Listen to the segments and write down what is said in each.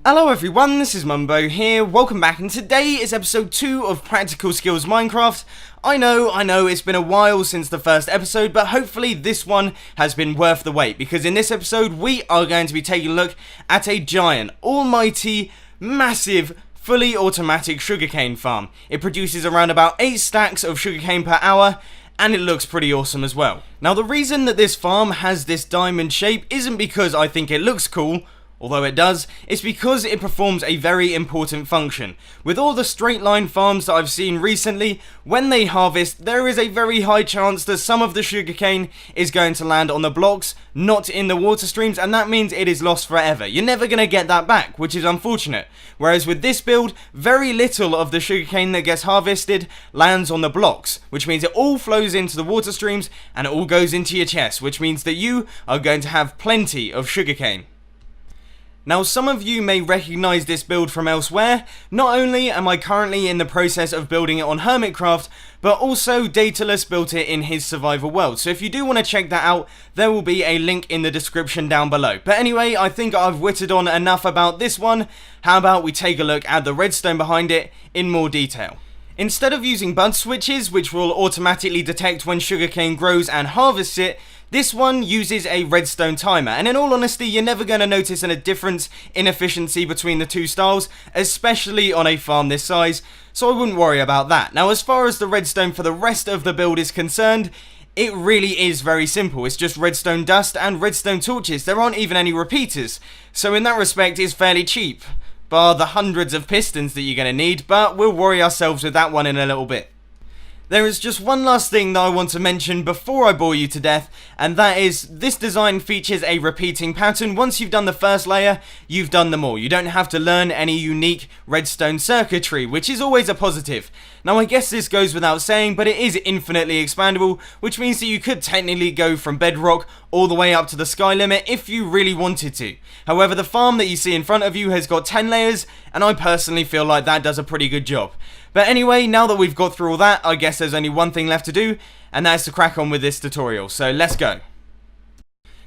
Hello everyone, this is Mumbo here, welcome back, and today is episode 2 of Practical Skills Minecraft. I know, it's been a while since the first episode, but hopefully this one has been worth the wait, because in this episode we are going to be taking a look at a giant, almighty, massive, fully automatic sugarcane farm. It produces around about 8 stacks of sugarcane per hour, and it looks pretty awesome as well. Now the reason that this farm has this diamond shape isn't because I think it looks cool, although it does, it's because it performs a very important function. With all the straight line farms that I've seen recently, when they harvest, there is a very high chance that some of the sugarcane is going to land on the blocks, not in the water streams, and that means it is lost forever. You're never going to get that back, which is unfortunate. Whereas with this build, very little of the sugarcane that gets harvested lands on the blocks, which means it all flows into the water streams and it all goes into your chest, which means that you are going to have plenty of sugarcane. Now some of you may recognise this build from elsewhere. Not only am I currently in the process of building it on Hermitcraft, but also Daedalus built it in his survival world. So if you do want to check that out, there will be a link in the description down below. But anyway, I think I've whittled on enough about this one. How about we take a look at the redstone behind it in more detail. Instead of using bud switches, which will automatically detect when sugarcane grows and harvests it, this one uses a redstone timer, and in all honesty, you're never going to notice a difference in efficiency between the two styles, especially on a farm this size, so I wouldn't worry about that. Now, as far as the redstone for the rest of the build is concerned, it really is very simple. It's just redstone dust and redstone torches. There aren't even any repeaters, so in that respect, it's fairly cheap, bar the hundreds of pistons that you're going to need, but we'll worry ourselves with that one in a little bit. There is just one last thing that I want to mention before I bore you to death, and that is this design features a repeating pattern. Once you've done the first layer, you've done them all. You don't have to learn any unique redstone circuitry, which is always a positive. Now I guess this goes without saying, but it is infinitely expandable, which means that you could technically go from bedrock all the way up to the sky limit if you really wanted to. However, the farm that you see in front of you has got 10 layers, and I personally feel like that does a pretty good job. But anyway, now that we've got through all that, I guess there's only one thing left to do, and that's to crack on with this tutorial, so let's go.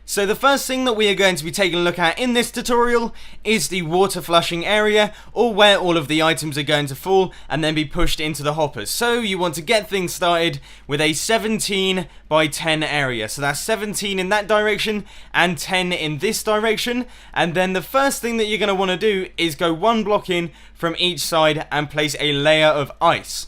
So the first thing that we are going to be taking a look at in this tutorial is the water flushing area, or where all of the items are going to fall and then be pushed into the hoppers. So you want to get things started with a 17 by 10 area. So that's 17 in that direction and 10 in this direction. And then the first thing that you're going to want to do is go one block in from each side and place a layer of ice.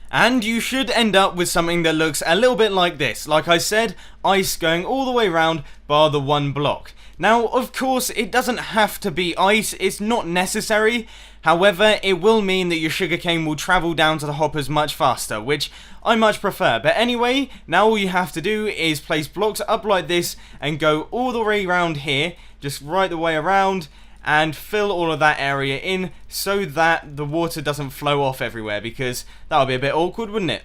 And you should end up with something that looks a little bit like this. Like I said, ice going all the way around bar the one block. Now, of course, it doesn't have to be ice, it's not necessary. However, it will mean that your sugarcane will travel down to the hoppers much faster, which I much prefer. But anyway, now all you have to do is place blocks up like this and go all the way around here, just right the way around, and fill all of that area in so that the water doesn't flow off everywhere, because that would be a bit awkward, wouldn't it?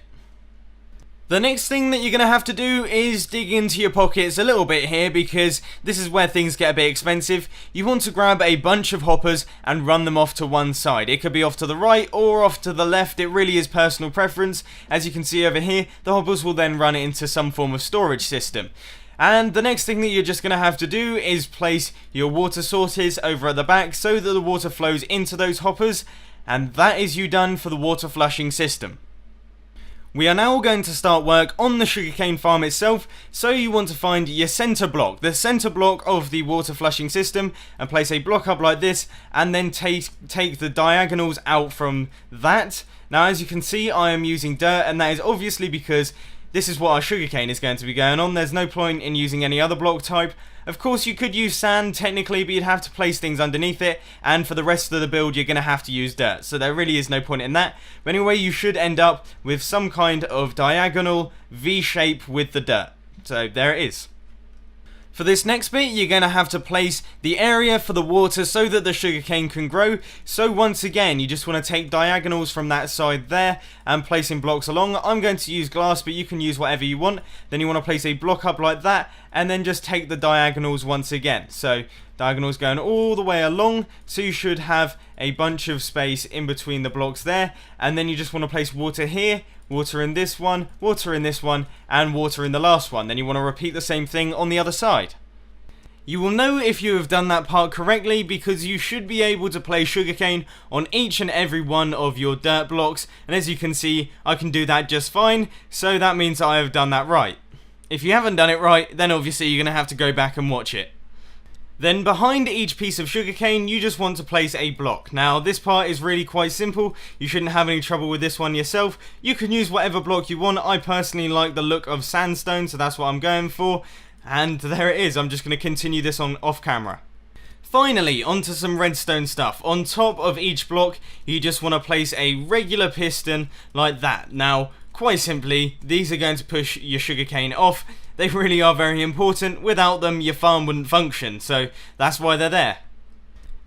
The next thing that you're going to have to do is dig into your pockets a little bit here, because this is where things get a bit expensive. You want to grab a bunch of hoppers and run them off to one side. It could be off to the right or off to the left. It really is personal preference. As you can see over here, the hoppers will then run into some form of storage system. And the next thing that you're just going to have to do is place your water sources over at the back so that the water flows into those hoppers, and that is you done for the water flushing system. We are now going to start work on the sugarcane farm itself, so you want to find your center block, the center block of the water flushing system, and place a block up like this, and then take the diagonals out from that. Now as you can see, I am using dirt, and that is obviously because this is what our sugarcane is going to be going on. There's no point in using any other block type. Of course, you could use sand technically, but you'd have to place things underneath it, and for the rest of the build, you're going to have to use dirt. So there really is no point in that. But anyway, you should end up with some kind of diagonal V shape with the dirt. So there it is. For this next bit, you're going to have to place the area for the water so that the sugarcane can grow. So once again, you just want to take diagonals from that side there and placing blocks along. I'm going to use glass, but you can use whatever you want. Then you want to place a block up like that, and then just take the diagonals once again. So diagonals going all the way along, so you should have a bunch of space in between the blocks there. And then you just want to place water here, water in this one, water in this one, and water in the last one. Then you want to repeat the same thing on the other side. You will know if you have done that part correctly because you should be able to place sugarcane on each and every one of your dirt blocks, and as you can see, I can do that just fine, so that means I have done that right. If you haven't done it right, then obviously you're going to have to go back and watch it. Then behind each piece of sugarcane, you just want to place a block. Now this part is really quite simple, you shouldn't have any trouble with this one yourself. You can use whatever block you want. I personally like the look of sandstone, so that's what I'm going for. And there it is. I'm just going to continue this on off camera. Finally, onto some redstone stuff. On top of each block, you just want to place a regular piston like that. Now, quite simply, these are going to push your sugarcane off. They really are very important. Without them, your farm wouldn't function, so that's why they're there.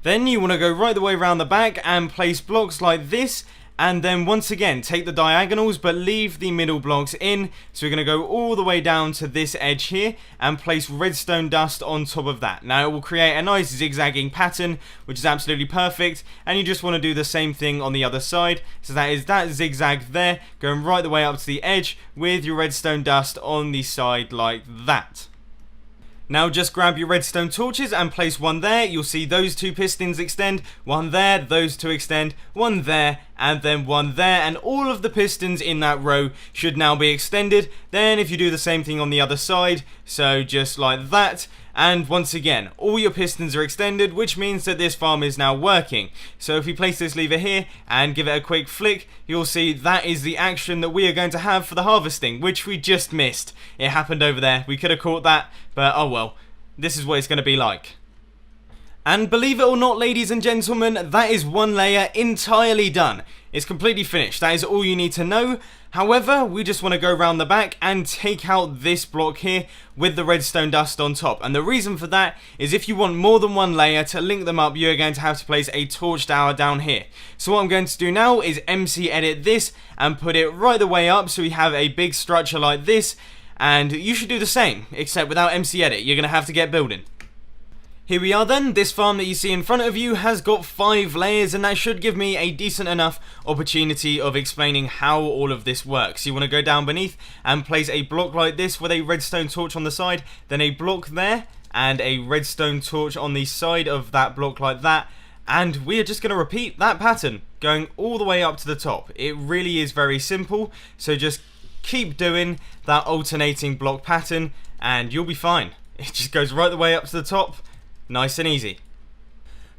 Then you want to go right the way around the back and place blocks like this, and then once again take the diagonals but leave the middle blocks in. So we're going to go all the way down to this edge here and place redstone dust on top of that. Now it will create a nice zigzagging pattern, which is absolutely perfect, and you just want to do the same thing on the other side. So that is that zigzag there going right the way up to the edge with your redstone dust on the side like that. Now just grab your redstone torches and place one there. You'll see those two pistons extend, one there, those two extend, one there, and then one there, and all of the pistons in that row should now be extended. Then if you do the same thing on the other side, so just like that, and once again all your pistons are extended, which means that this farm is now working. So if we place this lever here and give it a quick flick, you'll see that is the action that we are going to have for the harvesting, which we just missed. It happened over there, we could have caught that, but oh well, this is what it's going to be like. And believe it or not, ladies and gentlemen, that is one layer entirely done. It's completely finished. That is all you need to know. However, we just want to go around the back and take out this block here with the redstone dust on top. And the reason for that is if you want more than one layer to link them up, you're going to have to place a torch tower down here. So what I'm going to do now is MC edit this and put it right the way up so we have a big structure like this. And you should do the same, except without MC edit. You're going to have to get building. Here we are then. This farm that you see in front of you has got 5 layers, and that should give me a decent enough opportunity of explaining how all of this works. You want to go down beneath and place a block like this with a redstone torch on the side, then a block there and a redstone torch on the side of that block like that, and we are just going to repeat that pattern going all the way up to the top. It really is very simple, so just keep doing that alternating block pattern and you'll be fine. It just goes right the way up to the top. Nice and easy.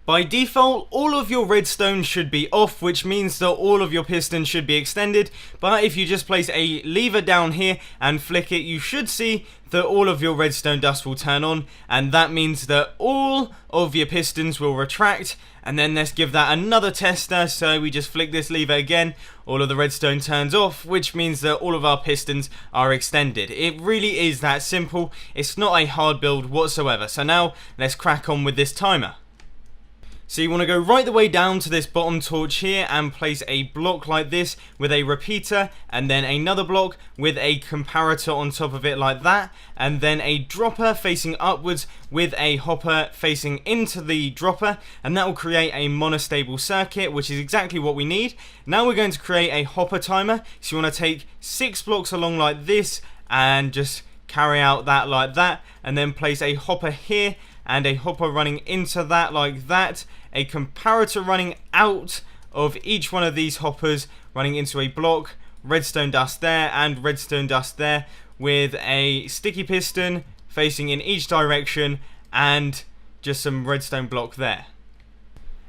By default, all of your redstone should be off, which means that all of your pistons should be extended, but if you just place a lever down here and flick it, you should see that all of your redstone dust will turn on, and that means that all of your pistons will retract. And then let's give that another tester, so we just flick this lever again, all of the redstone turns off, which means that all of our pistons are extended. It really is that simple. It's not a hard build whatsoever. So now let's crack on with this timer. So you want to go right the way down to this bottom torch here and place a block like this with a repeater, and then another block with a comparator on top of it like that, and then a dropper facing upwards with a hopper facing into the dropper, and that will create a monostable circuit, which is exactly what we need. Now we're going to create a hopper timer. So you want to take 6 blocks along like this and just carry out that like that, and then place a hopper here and a hopper running into that like that, a comparator running out of each one of these hoppers running into a block, redstone dust there and redstone dust there, with a sticky piston facing in each direction and just some redstone block there.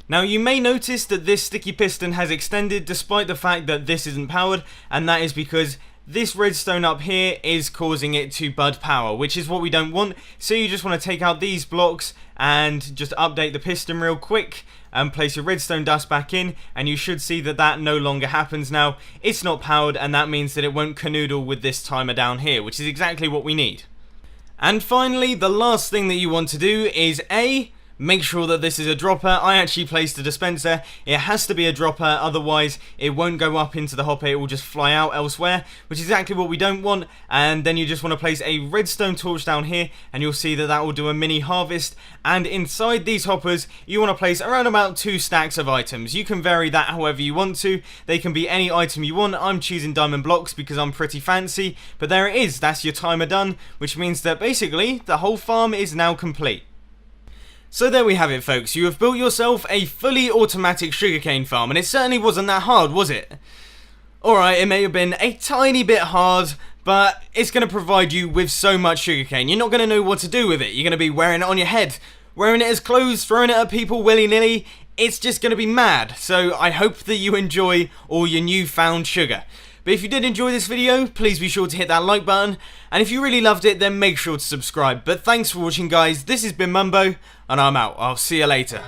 Now you may notice that this sticky piston has extended despite the fact that this isn't powered, and that is because this redstone up here is causing it to bud power, which is what we don't want. So you just want to take out these blocks and just update the piston real quick and place your redstone dust back in, and you should see that that no longer happens now. It's not powered, and that means that it won't canoodle with this timer down here, which is exactly what we need. And finally, the last thing that you want to do is make sure that this is a dropper. I actually placed a dispenser. It has to be a dropper, otherwise it won't go up into the hopper, it will just fly out elsewhere, which is exactly what we don't want. And then you just want to place a redstone torch down here, and you'll see that that will do a mini harvest. And inside these hoppers, you want to place around about 2 stacks of items. You can vary that however you want to. They can be any item you want. I'm choosing diamond blocks because I'm pretty fancy. But there it is, that's your timer done, which means that basically the whole farm is now complete. So there we have it, folks. You have built yourself a fully automatic sugarcane farm, and it certainly wasn't that hard, was it? Alright, it may have been a tiny bit hard, but it's going to provide you with so much sugarcane. You're not going to know what to do with it. You're going to be wearing it on your head, wearing it as clothes, throwing it at people willy-nilly. It's just going to be mad. So I hope that you enjoy all your newfound sugar. But if you did enjoy this video, please be sure to hit that like button. And if you really loved it, then make sure to subscribe. But thanks for watching, guys. This has been Mumbo, and I'm out. I'll see you later.